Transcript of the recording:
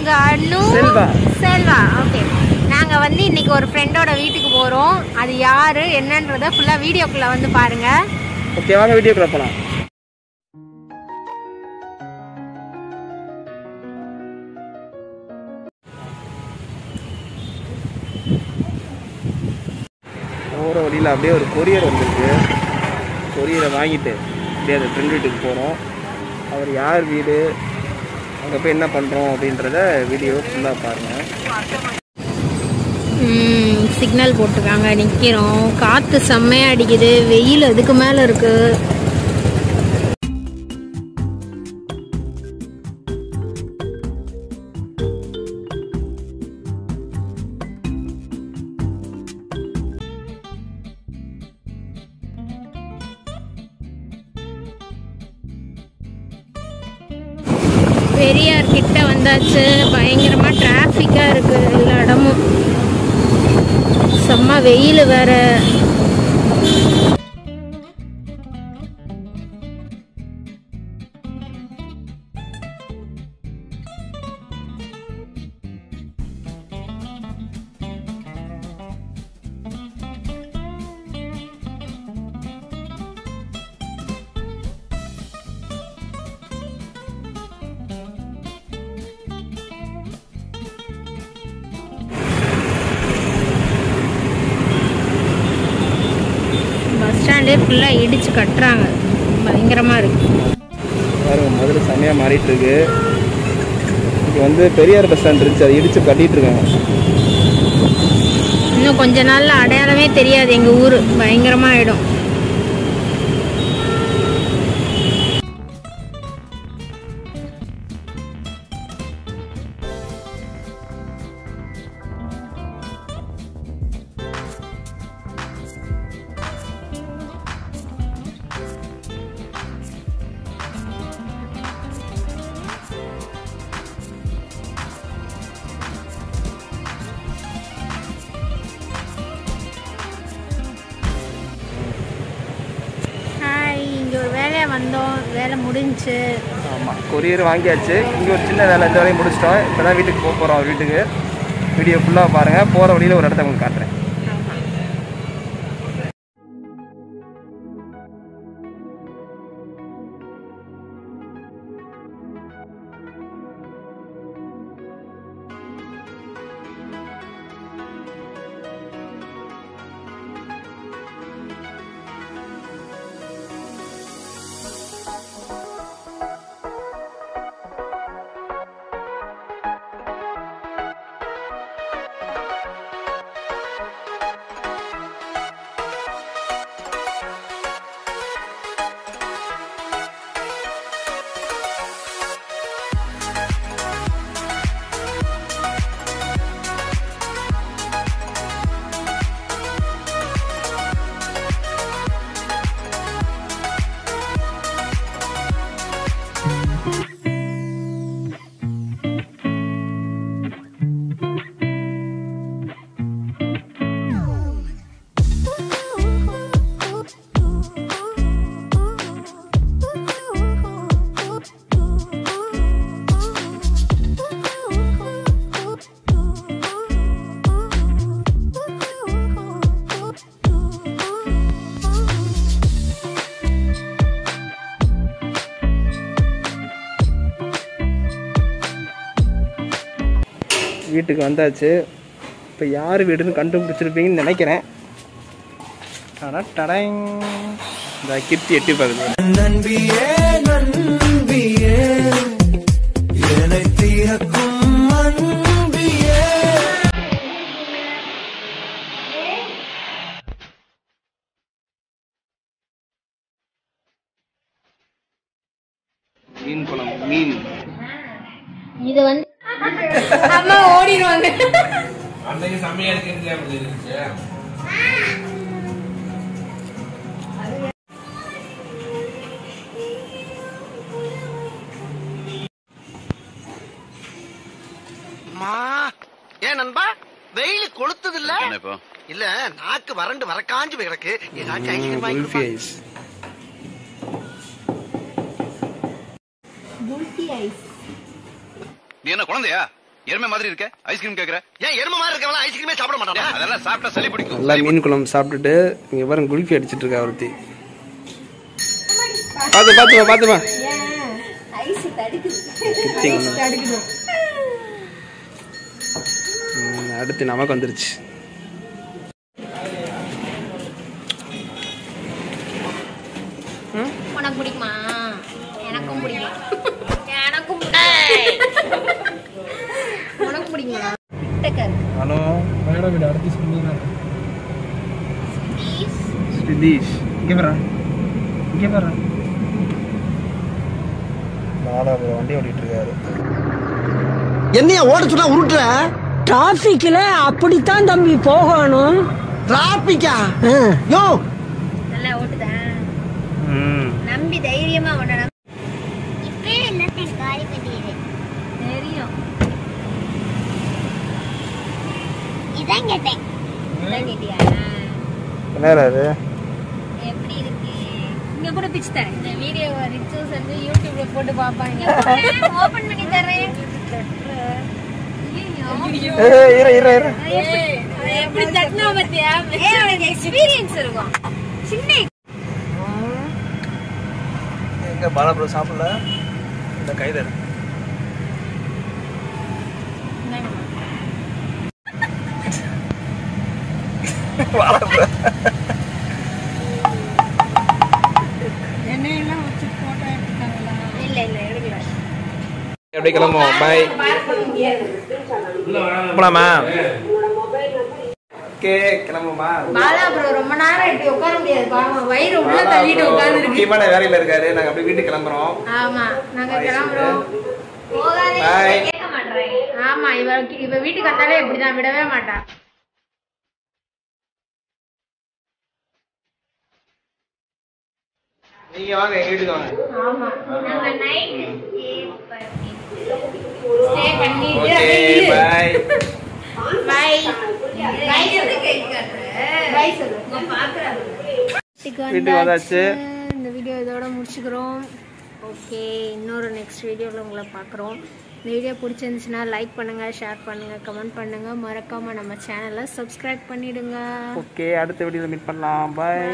உங்க அனு செல்வா. ஓகே, நாங்க வந்து இன்னைக்கு ஒரு ஃப்ரெண்டோட வீட்டுக்கு போறோம். அது யாரு என்னன்றத ஃபுல்லா வீடியோக்குள்ள வந்து பாருங்க. ஓகே, வாங்க வீடியோக்குள்ள போலாம். போகிற வழியில் அப்படியே ஒரு கொரியர் வந்துருக்கு. கொரியரை வாங்கிட்டு அப்படியே அந்த ஃப்ரெண்ட் வீட்டுக்கு போகிறோம். அவர் யார் வீடு, அங்கே போய் என்ன பண்ணுறோம் அப்படின்றத வீடியோ ஃபுல்லாக பாருங்கள். சிக்னல் போட்டிருக்காங்க, நிற்கிறோம். காற்று செம்மையாக அடிக்குது, வெயில் அதுக்கு மேலே இருக்கு. பெரியார் கிட்ட வந்தாச்சு. பயங்கரமா டிராஃபிக்கா இருக்கு எல்லா இடமும். செம்ம வெயில் வேற. பஸ் ஸ்டாண்டே ஃபுல்லாக இடிச்சு கட்டுறாங்க, பயங்கரமாக இருக்கு. பாருங்க, மதுரை செம்மையாக மாறிட்டு இருக்கு. இங்கே வந்து பெரியார் பஸ் ஸ்டாண்ட் இருந்துச்சு, அதை இடிச்சு கட்டிட்டு இருக்காங்க. இன்னும் கொஞ்ச நாள்ல அடையாளமே தெரியாது எங்க ஊர், பயங்கரமா ஆயிடும். இங்கே ஒரு வேலையை வந்தோம், வேலை முடிஞ்சு. ஆமாம், கொரியர் வாங்கியாச்சு. இங்கே ஒரு சின்ன வேலை, இந்த வேலையை முடிச்சிட்டோம். இப்போ தான் வீட்டுக்கு போக போகிறோம். வீட்டுக்கு வீடியோ ஃபுல்லாக பாருங்கள். போகிற வழியில் ஒரு இடத்த உங்களுக்கு காட்டுறேன். வீட்டுக்கு வந்தாச்சு. இப்போ யார் வீடுன்னு கண்டுபிடிச்சிருப்பீங்கன்னு நினைக்கிறேன். இந்த கிருத்தி எட்டி பார்க்குது. மீன் குழம்பு, மீன். இது வந்து அம்மா ஓடிடுவாங்க. அன்னைக்கு சமையல் இருக்கு. ஏன் நண்பா, வெயில் கொளுத்துது இல்ல? இல்ல, நாக்கு வறண்டு வரக்காஞ்சு கிடக்கு. ஏதாச்சும் ஐஸ்கிரீம் வாங்கி. நீ என்ன குழந்தையா? எருமை மாதிரி இருக்க ஐஸ்கிரீம் கேக்குற? ஏன் எருமை மாதிரி இருக்கவங்க ஐஸ்கிரீமே சாப்பிட மாட்டாங்க? அதெல்லாம் சாப்பிட்டா சளி பிடிக்கும். நல்லா மீன் குழம்பு சாப்பிட்டுட்டு இங்க பாருங்க குல்ஃபி அடிச்சிட்டு இருக்கா ஒருத்தி. பாத்துமா அடுத்து நமக்கு வந்துருச்சு. உனக்கு பிடிக்குமா? எனக்கும் பிடிக்கும். உனக்கு பிடிக்குமா? ஹலோ மேடம் இது அடுத்து சொல்லுங்க. ஸ்ரீதீஷ் இங்க பாரு வண்டி ஓட்டிட்டு இருக்காரு. என்னைய ஓட சொன்னா உருட்டுற? டிராபிக்ல அப்படித்தான் தம்பி போகணும். டிராபிக்கா? யோ நல்லா ஓட்டுதான். நம்பி தைரியமா ஓடணும். இப்பவே எல்லாத்தையும் காலி பண்ணிடு. தெரியும். இதான் கேட்டேன். இதான் கேட்டியா? என்னடா இது? எப்படி இருக்கு? இங்க கூட பிச்சு தரேன். இந்த வீடியோ ரிச்சூஸ் வந்து யூடியூப்ல போட்டு பாப்பாங்க. ஓபன் பண்ணி தரேன். இரு எப்படி தட்டினா பாத்தியா? எக்ஸ்பீரியன்ஸ் இருக்கும். சின்ன எங்க பாலாபுரம் சாப்பிடல இந்த கைதர் எண்ணெயெல்லாம் வச்சு போட்டோ எடுத்துட்டாங்களா? இல்ல எடுக்கல. அப்படியே கிளம்புவோம். பாய். போலாமா? ஓகே கிளம்புமா? பாலாபுரம் ரொம்ப நேரம் இப்படி உட்கார முடியாது. பாவம் வயிறு உள்ள தள்ளிட்டு உட்கார்ந்து இருக்கு. முக்கியமான வேலையில இருக்காரு. நாங்க அப்படியே வீட்டுக்கு கிளம்புறோம். ஆமா நாங்க கிளம்புறோம். கேட்க மாட்டேன். ஆமா இவ வீட்டுக்கு வந்தாலே இப்படிதான் விடவே மாட்டா. நீங்க வாங்க எங்க வீட்டுக்கு வாங்க. ஆமா நாங்க நைட் ஸ்டே பண்ணிட்டு ஓகே பை. பை பை சொல்லு. கேக் கட்டற பை சொல்லு. நான் பாக்குறேன். வீட்டுக்கு வந்தாச்சு. இந்த வீடியோ இதோட முடிச்சுக்கிறோம். ஓகே இன்னொரு நெக்ஸ்ட் வீடியோவில் உங்களை பார்க்குறோம். இந்த வீடியோ பிடிச்சிருந்துச்சுன்னா லைக் பண்ணுங்கள், ஷேர் பண்ணுங்கள், கமெண்ட் பண்ணுங்கள். மறக்காமல் நம்ம சேனலை சப்ஸ்கிரைப் பண்ணிவிடுங்க. ஓகே அடுத்த வீடியோவில் மீட் பண்ணலாம். பாய்.